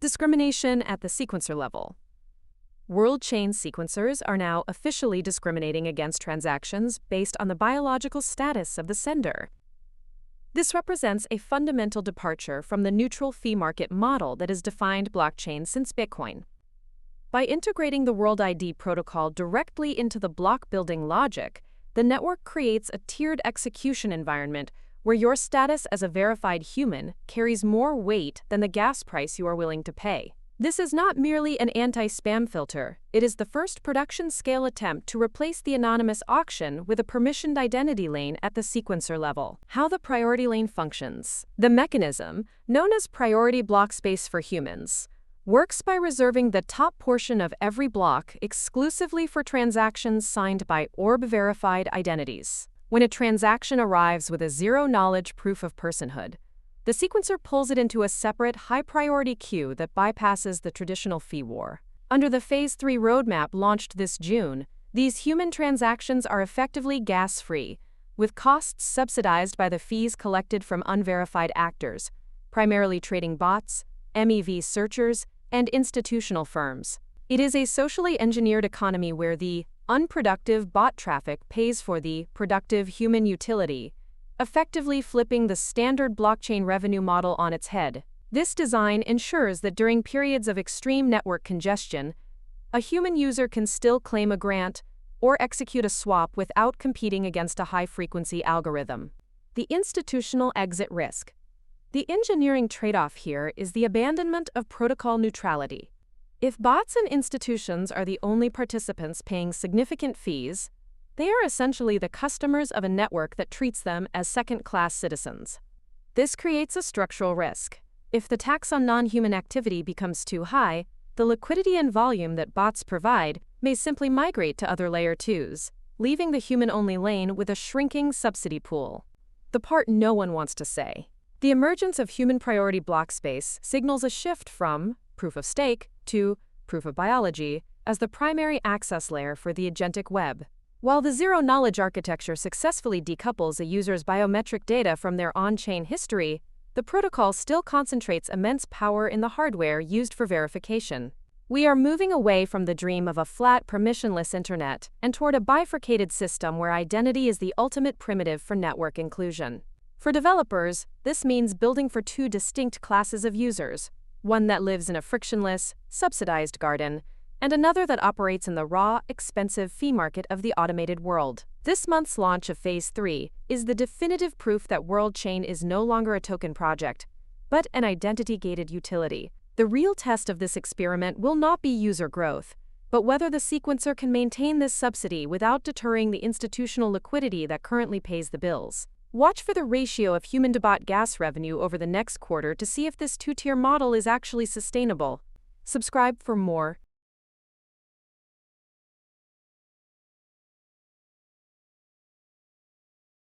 Discrimination at the sequencer level. World chain sequencers are now officially discriminating against transactions based on the biological status of the sender. This represents a fundamental departure from the neutral fee market model that has defined blockchain since Bitcoin. By integrating the World ID protocol directly into the block building logic, the network creates a tiered execution environment where your status as a verified human carries more weight than the gas price you are willing to pay. This is not merely an anti-spam filter, it is the first production-scale attempt to replace the anonymous auction with a permissioned identity lane at the sequencer level. How the priority lane functions. The mechanism, known as priority block space for humans, works by reserving the top portion of every block exclusively for transactions signed by orb-verified identities. When a transaction arrives with a zero-knowledge proof of personhood, the sequencer pulls it into a separate, high-priority queue that bypasses the traditional fee war. Under the Phase 3 roadmap launched this June, these human transactions are effectively gas-free, with costs subsidized by the fees collected from unverified actors, primarily trading bots, MEV searchers, and institutional firms. It is a socially engineered economy where the unproductive bot traffic pays for the productive human utility, effectively flipping the standard blockchain revenue model on its head. This design ensures that during periods of extreme network congestion, a human user can still claim a grant or execute a swap without competing against a high-frequency algorithm. The institutional exit risk. The engineering trade-off here is the abandonment of protocol neutrality. If bots and institutions are the only participants paying significant fees, they are essentially the customers of a network that treats them as second-class citizens. This creates a structural risk. If the tax on non-human activity becomes too high, the liquidity and volume that bots provide may simply migrate to other layer 2s, leaving the human-only lane with a shrinking subsidy pool. The part no one wants to say. The emergence of human priority block space signals a shift from proof of stake to proof of biology as the primary access layer for the agentic web. While the zero-knowledge architecture successfully decouples a user's biometric data from their on-chain history, the protocol still concentrates immense power in the hardware used for verification. We are moving away from the dream of a flat, permissionless internet and toward a bifurcated system where identity is the ultimate primitive for network inclusion. For developers, this means building for two distinct classes of users, one that lives in a frictionless, subsidized garden, and another that operates in the raw, expensive fee market of the automated world. This month's launch of Phase 3 is the definitive proof that World Chain is no longer a token project, but an identity-gated utility. The real test of this experiment will not be user growth, but whether the sequencer can maintain this subsidy without deterring the institutional liquidity that currently pays the bills. Watch for the ratio of human-to-bot gas revenue over the next quarter to see if this two-tier model is actually sustainable. Subscribe for more